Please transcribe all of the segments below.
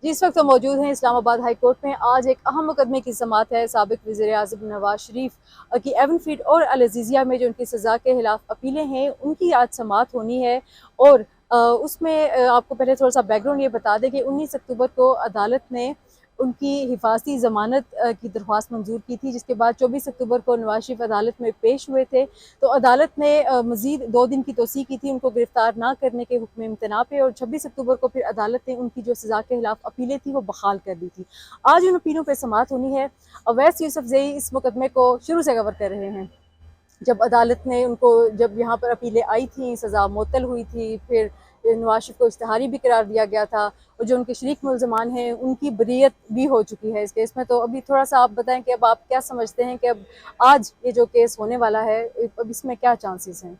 जी, इस वक्त तो मौजूद हैं इस्लामाबाद हाई कोर्ट में। आज एक अहम मुकदमे की समाअत है। साबिक वज़ीर आज़म नवाज शरीफ की एवन फीड और अल अज़ीज़िया में जो उनकी सज़ा के खिलाफ अपीलें हैं, उनकी आज समाअत होनी है। और उसमें आपको पहले थोड़ा सा बैकग्राउंड ये बता दें कि 19 अक्टूबर को अदालत ने उनकी हिफाजती ज़मानत की दरख्वास्त मंजूर की थी, जिसके बाद 24 अक्टूबर को नवाज शरीफ अदालत में पेश हुए थे। तो अदालत ने मज़ीद 2 दिन की तोसी की थी उनको गिरफ्तार ना करने के हुक्म इम्तना पे, और 26 अक्टूबर को फिर अदालत ने उनकी जो सज़ा के खिलाफ अपीलें थी वो बहाल कर दी थी। आज उन अपीलों पर समाअत होनी है। अवैस यूसुफजई इस मुकदमे को शुरू से कवर कर रहे हैं। जब अदालत ने उनको, जब यहाँ पर अपीलें आई थी, सज़ा मुअत्तल हुई थी, फिर नवाज शरीफ को इश्तिहारी भी करार दिया गया था, और जो उनके शरीक मुल्ज़मान हैं उनकी बरीयत भी हो चुकी है इस केस में। तो अभी थोड़ा सा आप बताएं कि अब आप क्या समझते हैं कि अब आज ये जो केस होने वाला है, अब इसमें क्या चांसेस हैं?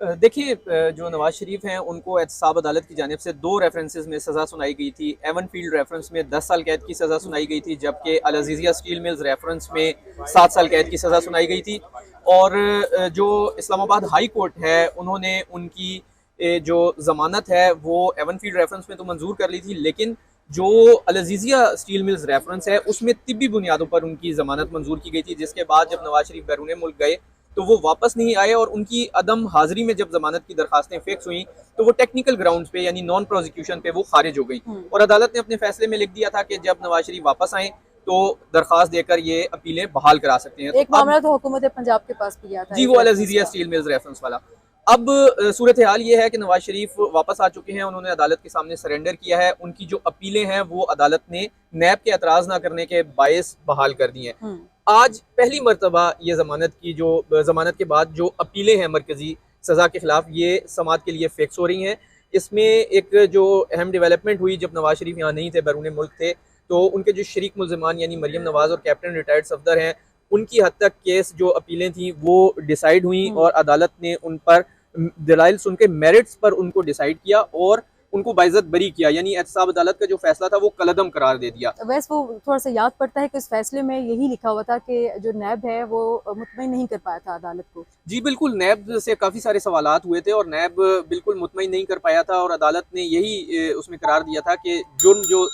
देखिए, जो नवाज शरीफ हैं उनको एहतसाब अदालत की जानिब से 2 रेफरेंसेस में सज़ा सुनाई गई थी। एवन फील्ड रेफरेंस में 10 साल कैद की सज़ा सुनाई गई थी, जबकि अल अज़ीज़िया स्टील मिल्स रेफरेंस में 7 साल कैद की सज़ा सुनाई गई थी। और जो इस्लामाबाद हाई कोर्ट है उन्होंने उनकी जो ज़मानत है वो एवन फील्ड रेफरेंस में तो मंजूर कर ली थी, लेकिन जो अल अज़ीज़िया स्टील मिल्स रेफरेंस है उसमें तिब्बी बुनियादों पर उनकी ज़मानत मंजूर की गई थी, जिसके बाद जब नवाज शरीफ बैरून मुल्क गए तो वो वापस नहीं आए, और उनकी अदम हाजिरी में जब जमानत की दरखास्तें फिक्स हुई तो वो टेक्निकल ग्राउंड्स पे यानी नॉन प्रोसिक्यूशन पे वो खारिज हो गई। और अदालत ने अपने फैसले में लिख दिया था कि जब नवाज शरीफ वापस आए तो दरखास्त देकर ये अपीलें बहाल करा सकते हैं। तो एक अब मामला तो हुकूमत पंजाब के पास भी गया था जी, एक वो अल रेफरेंस अज़ीज़िया का। स्टील मिल्स रेफरेंस वाला। अब सूरत हाल ये है कि नवाज शरीफ वापस आ चुके हैं, उन्होंने अदालत के सामने सरेंडर किया है। उनकी जो अपीलें हैं वो अदालत ने नैब के एतराज़ ना करने के बायस बहाल कर दी हैं। आज पहली मरतबा ये जमानत के बाद जो अपीलें हैं मरकजी सज़ा के खिलाफ, ये समात के लिए फिक्स हो रही हैं। इसमें एक जो अहम डेवलपमेंट हुई, जब नवाज शरीफ यहाँ नहीं थे, बैरून मुल्क थे, तो उनके जो शरीक मुल्ज़मान यानी मरियम नवाज और कैप्टन रिटायर्ड सफदर हैं, उनकी हद तक केस जो अपीलें थी वो डिसाइड हुई, और अदालत ने उन पर दलाइल सुन के मेरिट्स पर उनको डिसाइड किया और उनको बाइज्जत बरी किया, यानी एहतसाब अदालत का जो फैसला था वो कलअदम करार दे दिया। वैसे वो थोड़ा सा याद पड़ता है कि इस फैसले में यही लिखा हुआ था कि जो नैब है वो मुतमईन नहीं कर पाया था अदालत को। जी बिल्कुल, नैब से काफ़ी सारे सवालात हुए थे और नैब बिल्कुल मुतमईन नहीं कर पाया था, और अदालत ने यही उसमें करार दिया था कि जुर्म जो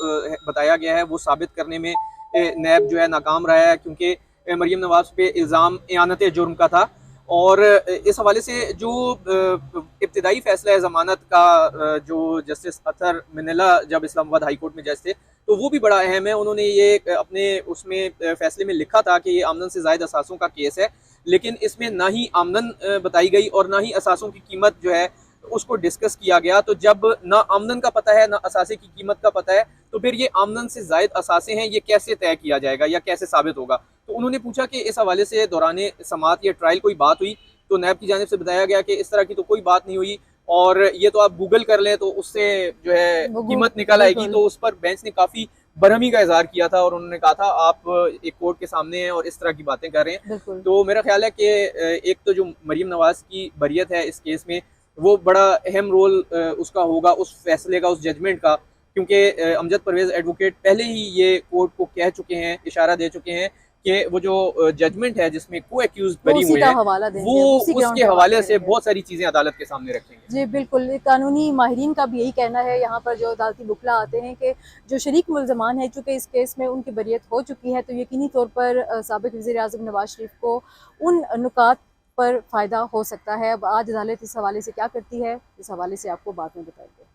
बताया गया है वो साबित करने में नैब जो है नाकाम रहा है, क्योंकि मरियम नवाज पे इल्ज़ाम एआनत जुर्म का था। और इस हवाले से जो इब्तदाई फैसला है ज़मानत का, जो जस्टिस अतर मिनेला जब इस्लामाबाद हाई कोर्ट में जज थे, तो वो भी बड़ा अहम है। उन्होंने ये अपने उसमें फैसले में लिखा था कि ये आमदन से ज़ायद असासों का केस है, लेकिन इसमें ना ही आमदन बताई गई और ना ही असासों की कीमत जो है उसको डिस्कस किया गया। तो जब ना आमदन का पता है ना असासे की कीमत का पता है, तो फिर ये आमदन से जायद असासे हैं, ये कैसे तय किया जाएगा या कैसे साबित होगा। तो उन्होंने पूछा कि इस हवाले से दौरान समात या ट्रायल कोई बात हुई, तो नैब की जानिब से बताया गया कि इस तरह की तो कोई बात नहीं हुई, और ये तो आप गूगल कर लें तो उससे जो है कीमत निकल आएगी। बिल्कुल। तो उस पर बेंच ने काफ़ी बरहमी का इजहार किया था और उन्होंने कहा था आप एक कोर्ट के सामने हैं और इस तरह की बातें कर रहे हैं। बिल्कुल। तो मेरा ख्याल है कि एक तो जो मरियम नवाज की बरियत है इस केस में, वो बड़ा अहम रोल उसका होगा, उस फैसले का, उस जजमेंट का, क्योंकि अमजद परवेज एडवोकेट पहले ही ये कोर्ट को कह चुके हैं, इशारा दे चुके हैं कि वो जो जजमेंट है जिसमें को एक्यूज वो बरी उसी हुए का हैं, हवाला वो देंगे, उसी ग्राउंड उसके पे हवाला हवाले से करेंगे। बहुत सारी चीज़ें अदालत के सामने रखेंगे। जी बिल्कुल, कानूनी माहिरीन का भी यही कहना है यहाँ पर जो अदालती बुखला आते हैं कि जो शरीक मुल्ज़मान हैं, चूँकि इस केस में उनकी बरियत हो चुकी है, तो यकीनी तौर पर साबिक़ वज़ीर आज़म नवाज शरीफ को उन नुकात पर फ़ायदा हो सकता है। अब आज अदालत इस हवाले से क्या करती है, इस हवाले से आपको बाद में बताएंगे।